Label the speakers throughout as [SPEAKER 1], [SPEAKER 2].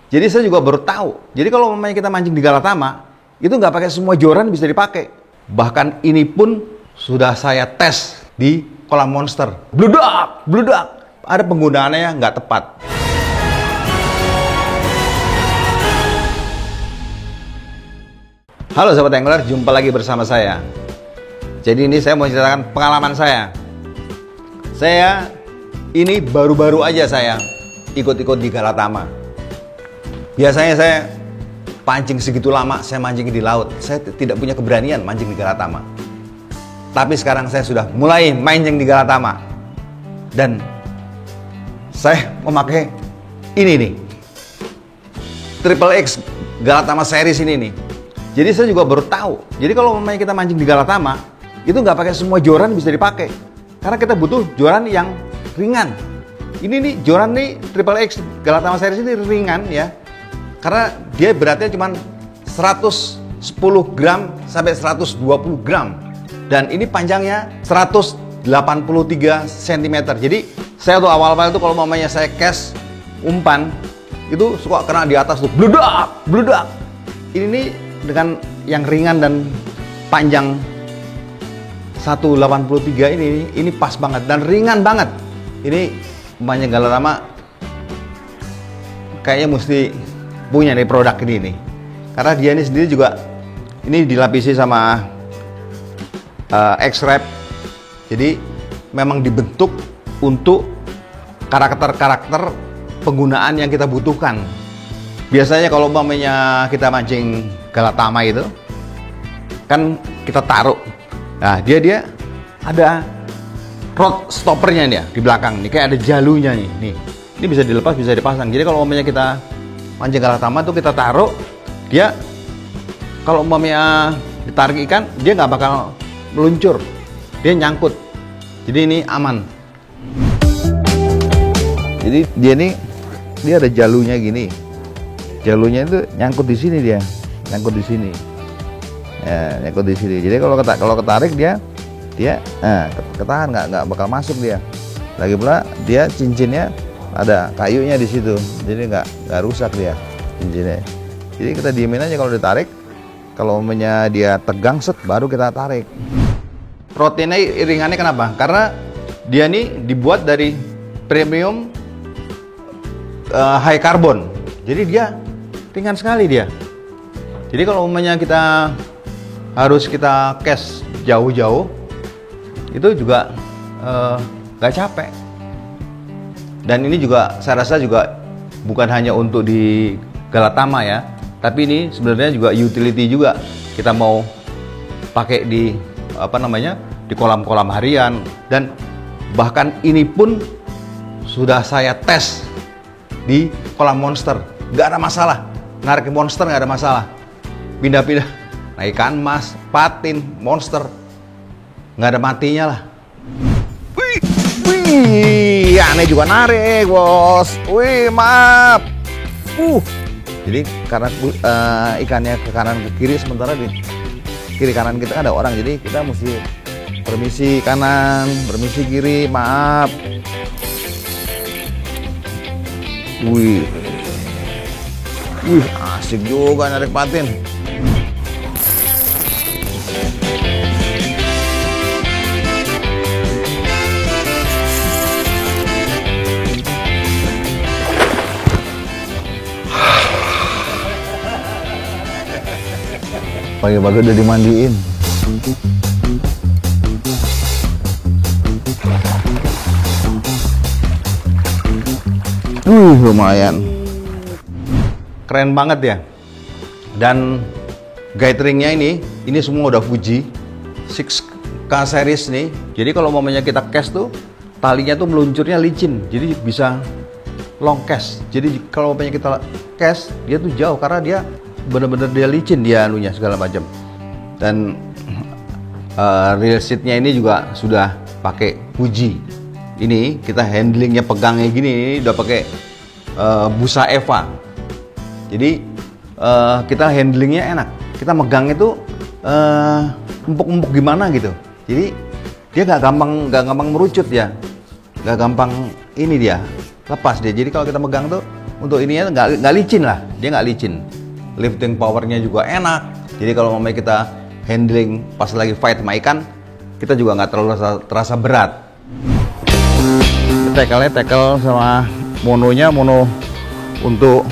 [SPEAKER 1] Jadi saya juga baru tahu. Jadi kalau memang kita mancing di Galatama, itu nggak pakai semua joran bisa dipakai. Bahkan ini pun sudah saya tes di kolam monster. Bludak, bludak. Ada penggunaannya yang nggak tepat. Halo Sobat Angler, jumpa lagi bersama saya. Jadi ini saya mau ceritakan pengalaman saya. Saya ini baru-baru aja saya ikut-ikut di Galatama. Biasanya saya pancing segitu lama, saya mancing di laut. Saya tidak punya keberanian mancing di Galatama. Tapi sekarang saya sudah mulai mancing di Galatama. Dan saya memakai ini nih, Triple X Galatama series ini nih. Jadi saya juga baru tahu. Jadi kalau memang kita mancing di Galatama, itu nggak pakai semua joran bisa dipakai. Karena kita butuh joran yang ringan. Ini nih joran nih Triple X Galatama series ini ringan ya. Karena dia beratnya cuma 110 gram sampai 120 gram. Dan ini panjangnya 183 cm. Jadi saya tuh awal-awal itu kalau mamanya saya cast umpan, itu suka kena di atas tuh, bludak, bludak. Ini nih dengan yang ringan dan panjang 183 ini pas banget dan ringan banget. Ini umpamanya Galatama kayaknya mesti punya nih produk ini nih. Karena dia ini sendiri juga ini dilapisi sama X-Wrap. Jadi memang dibentuk untuk karakter-karakter penggunaan yang kita butuhkan. Biasanya kalau umpamanya kita mancing Galatama itu kan kita taruh. Nah, dia ada rod stoppernya nih ya, di belakang nih, kayak ada jalunya nih. Nih. Ini bisa dilepas, bisa dipasang. Jadi kalau umpamanya kita mancing Galatama tuh kita taruh, dia kalau umpamanya ditarik ikan, dia nggak bakal meluncur. Dia nyangkut. Jadi ini aman. Jadi dia ada jalunya gini. Jalunya itu nyangkut di sini dia. Nyangkut di sini. Ya, nyangkut di sini. Jadi kalau ketarik dia ketahan, nggak bakal masuk dia. Lagi pula dia cincinnya ada kayunya di situ, jadi nggak rusak dia cincinnya. Jadi kita diemin aja kalau ditarik. Kalau umpamanya dia tegang set, baru kita tarik. Proteinnya ringannya kenapa? Karena dia nih dibuat dari premium high carbon. Jadi dia ringan sekali dia. Jadi kalau umpamanya kita harus kita cast jauh-jauh, itu juga nggak capek. Dan ini juga saya rasa juga bukan hanya untuk di Galatama ya, tapi ini sebenarnya juga utility juga. Kita mau pakai di di kolam-kolam harian, dan bahkan ini pun sudah saya tes di kolam monster. Nggak ada masalah, narik monster nggak ada masalah. Pindah-pindah, naik ikan mas, patin, monster, nggak ada matinya lah. Wih, aneh juga narik bos. Wih, maaf. Jadi karena ikannya ke kanan ke kiri, sementara di kiri kanan kita ada orang, jadi kita mesti permisi kanan, permisi kiri, maaf. Wih, asik juga narik patin. Pagi-pagi udah dimandiin. Lumayan. Keren banget ya. Dan guide ringnya ini semua udah Fuji 6K series nih. Jadi kalau momennya kita cast tuh, talinya tuh meluncurnya licin. Jadi bisa long cast. Jadi kalau momennya kita cast, dia tuh jauh karena dia bener-bener dia licin, dia anunya segala macam. Dan reel seatnya ini juga sudah pakai Fuji. Ini kita handlingnya, pegangnya gini, ini udah pakai busa Eva. Jadi kita handlingnya enak. Kita megang itu empuk-empuk gimana gitu. Jadi dia nggak gampang merucut ya, nggak gampang ini dia lepas dia. Jadi kalau kita megang tuh untuk ininya nggak licin lah, dia nggak licin. Lifting powernya juga enak. Jadi kalau mau kita handling pas lagi fight sama ikan, kita juga nggak terlalu terasa berat. Tackle sama mononya, mono untuk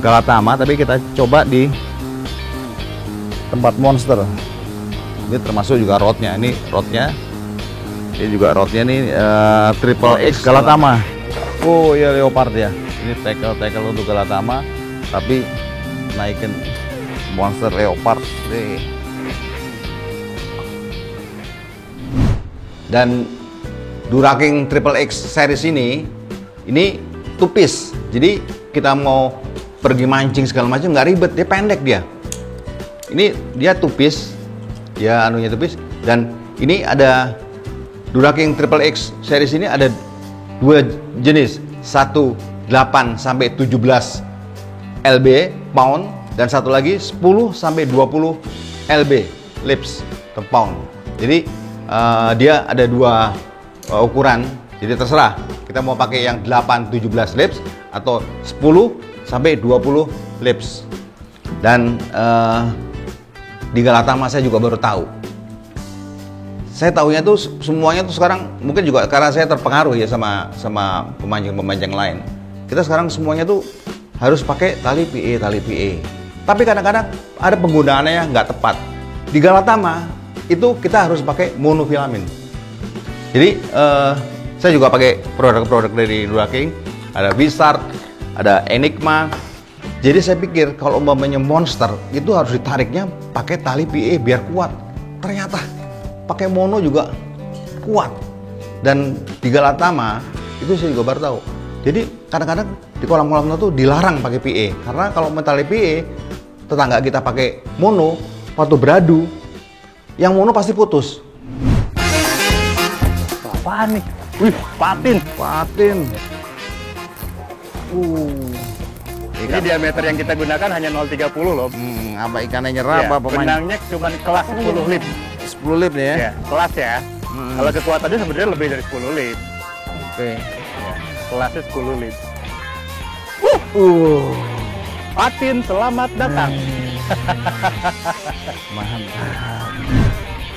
[SPEAKER 1] Galatama, tapi kita coba di tempat monster. Ini termasuk juga rodnya, ini juga rodnya nih Triple X Galatama. Oh ya, Leopard ya. Ini tackle untuk Galatama, tapi naikin monster Leopard deh. Dan Duraking Triple X series ini two piece. Jadi kita mau pergi mancing segala macam nggak ribet, dia pendek dia. Ini dia two piece, dia anunya two piece. Dan ini ada Duraking Triple X series ini ada dua jenis, 8 sampai 17 lb pound dan satu lagi 10 sampai 20 lb lips per pound. Jadi dia ada dua ukuran, jadi terserah kita mau pakai yang 8-17 lips atau 10 sampai 20 lips. Dan di Galatama saya juga baru tahu. Saya tahunya tuh semuanya tuh sekarang mungkin juga karena saya terpengaruh ya sama pemancing-pemancing lain. Kita sekarang semuanya tuh harus pakai tali PE. Tapi kadang-kadang ada penggunaannya yang nggak tepat. Di Galatama itu kita harus pakai monofilament. Jadi saya juga pakai produk-produk dari Duraking, ada Wizard, ada Enigma. Jadi saya pikir kalau umpamanya monster itu harus ditariknya pakai tali PE biar kuat. Ternyata pakai mono juga kuat. Dan di Galatama itu saya juga baru tahu. Jadi kadang-kadang di kolam-kolam itu dilarang pakai PE karena kalau tali PE tetangga kita pakai mono, waktu beradu yang mono pasti putus.
[SPEAKER 2] Apaan nih? Wih, patin. Ini diameter yang kita gunakan hanya 0,30 loh.
[SPEAKER 1] Apa ikannya nyerap
[SPEAKER 2] ya,
[SPEAKER 1] apa pemain?
[SPEAKER 2] Benangnya cuma kelas 10 lip.
[SPEAKER 1] 10 lip ya?
[SPEAKER 2] Ya, kelas ya. Kalau kekuatannya sebenarnya lebih dari 10 lip.
[SPEAKER 1] Oke.
[SPEAKER 2] Ya, kelasnya 10 lip. Patin, selamat datang.
[SPEAKER 1] Mantap.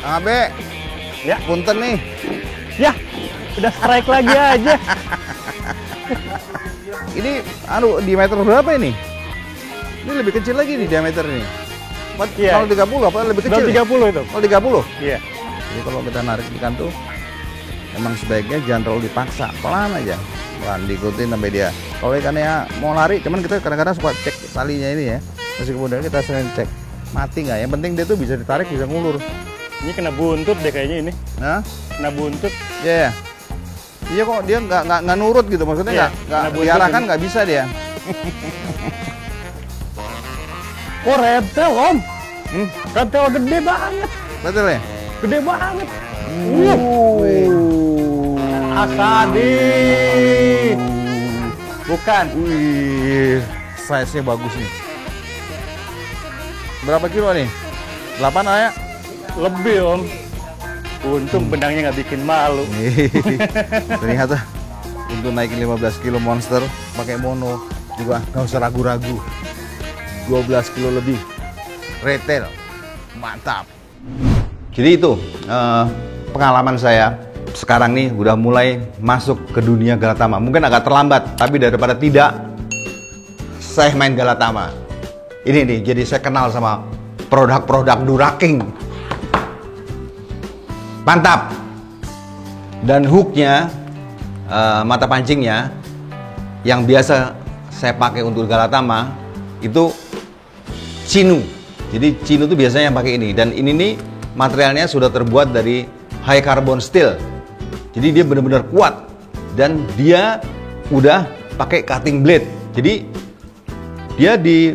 [SPEAKER 1] Abe,
[SPEAKER 2] Ya,
[SPEAKER 1] punten nih.
[SPEAKER 2] ya, udah strike lagi aja.
[SPEAKER 1] Ini diameter berapa ini? Ini lebih kecil lagi nih diameter ini.
[SPEAKER 2] Iya.
[SPEAKER 1] 0,30 apa lebih kecil?
[SPEAKER 2] 0,30 itu.
[SPEAKER 1] 0,30?
[SPEAKER 2] Iya.
[SPEAKER 1] Jadi kalau kita narik ikan tuh emang sebaiknya jangan terlalu dipaksa, pelan aja. Pelan diikutin sampai dia. Kalau ikannya mau lari, cuman kita kadang-kadang suka cek talinya ini ya. Terus kemudian kita sering cek mati nggak. Yang penting dia tuh bisa ditarik, bisa ngulur.
[SPEAKER 2] Ini kena buntut deh kayaknya ini.
[SPEAKER 1] Nah,
[SPEAKER 2] Kena buntut.
[SPEAKER 1] iya. Iya kok dia nggak nurut gitu, maksudnya nggak diarahkan, nggak bisa dia.
[SPEAKER 2] Oh, reptil om. Reptil gede banget.
[SPEAKER 1] Betul ya?
[SPEAKER 2] Gede banget. Asadi. Bukan.
[SPEAKER 1] Wih, size-nya bagus nih. Berapa kilo nih? 8 ya?
[SPEAKER 2] Lebih om. Untung benangnya nggak bikin malu.
[SPEAKER 1] Ternyata untuk naikin 15 kilo monster pakai mono juga nggak usah ragu-ragu. 12 kilo lebih retail, mantap. Jadi itu pengalaman saya sekarang nih udah mulai masuk ke dunia Galatama. Mungkin agak terlambat, tapi daripada tidak saya main Galatama. Ini nih, jadi saya kenal sama produk-produk Duraking. Mantap. Dan hooknya, mata pancingnya yang biasa saya pakai untuk Galatama itu Chinu. Jadi Chinu itu biasanya yang pakai ini. Dan ini nih materialnya sudah terbuat dari high carbon steel. Jadi dia benar-benar kuat. Dan dia udah pakai cutting blade. Jadi dia di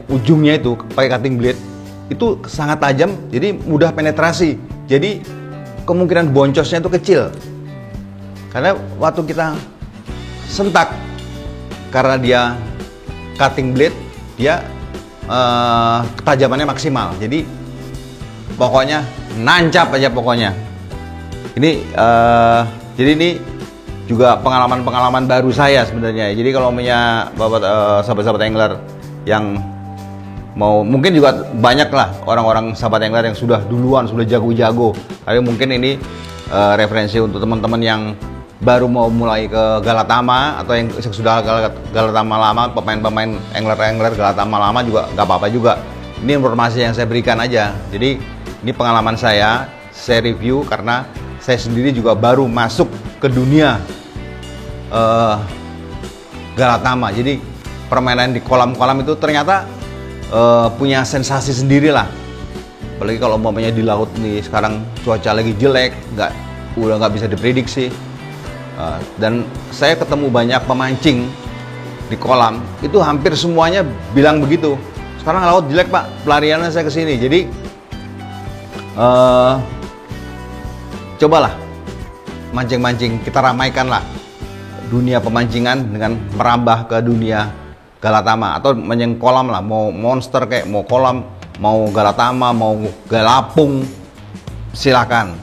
[SPEAKER 1] ujungnya itu pakai cutting blade itu sangat tajam, jadi mudah penetrasi. Jadi kemungkinan boncosnya itu kecil. Karena waktu kita sentak, karena dia cutting blade, dia ketajamannya maksimal. Jadi pokoknya nancap aja pokoknya. Ini jadi ini juga pengalaman-pengalaman baru saya sebenarnya. Jadi kalau punya sahabat-sahabat angler yang mau, mungkin juga banyak lah orang-orang sahabat angler yang sudah duluan, sudah jago-jago. Tapi mungkin ini referensi untuk teman-teman yang baru mau mulai ke Galatama atau yang sudah Galatama lama, pemain-pemain angler Galatama lama juga nggak apa-apa juga. Ini informasi yang saya berikan aja. Jadi ini pengalaman saya review karena saya sendiri juga baru masuk ke dunia Galatama. Jadi permainan di kolam-kolam itu ternyata punya sensasi sendiri lah. Apalagi kalau umpamanya di laut nih sekarang cuaca lagi jelek, udah nggak bisa diprediksi. Dan saya ketemu banyak pemancing di kolam, itu hampir semuanya bilang begitu. Sekarang laut jelek pak, pelariannya saya ke sini. Jadi cobalah mancing-mancing, kita ramaikan lah dunia pemancingan dengan merambah ke dunia Galatama atau mancing kolam lah, mau monster kayak mau kolam, mau Galatama, mau galapung, silakan.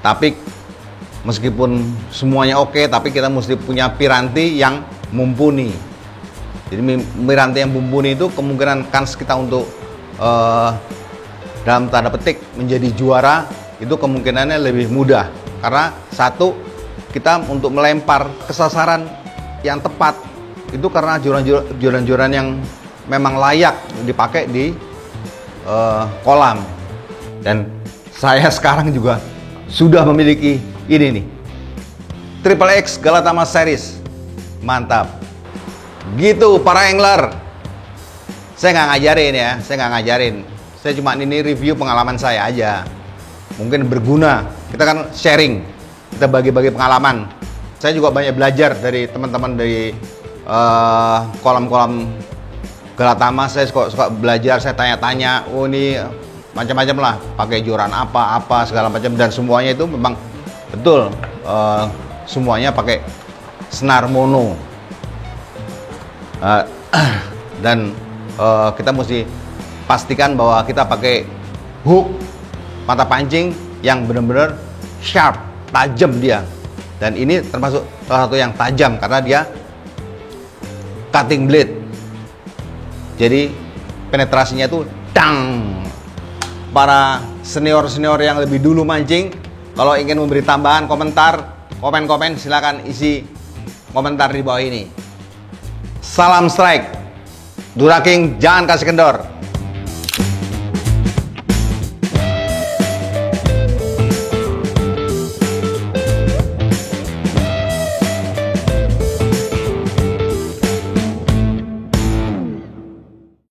[SPEAKER 1] Tapi meskipun semuanya oke, tapi kita mesti punya piranti yang mumpuni. Jadi piranti yang mumpuni itu kemungkinan kans kita untuk dalam tanda petik menjadi juara itu kemungkinannya lebih mudah. Karena satu, kita untuk melempar ke sasaran yang tepat itu karena joran-joran yang memang layak dipakai di kolam. Dan saya sekarang juga sudah memiliki ini nih, Triple X Galatama Series. Mantap. Gitu para angler. Saya nggak ngajarin ya, saya cuma ini review pengalaman saya aja. Mungkin berguna. Kita kan sharing, kita bagi-bagi pengalaman. Saya juga banyak belajar dari teman-teman dari kolam-kolam Galatama. Saya suka belajar, saya tanya-tanya. Oh ini macam-macam lah, pakai joran apa segala macam, dan semuanya itu memang betul. Semuanya pakai senar mono. Dan kita mesti pastikan bahwa kita pakai hook mata pancing yang benar-benar sharp, tajam dia. Dan ini termasuk salah satu yang tajam karena dia cutting blade. Jadi penetrasinya itu dang. Para senior-senior yang lebih dulu mancing, kalau ingin memberi tambahan komen silakan isi komentar di bawah ini. Salam strike. Dura King, jangan kasih kendor.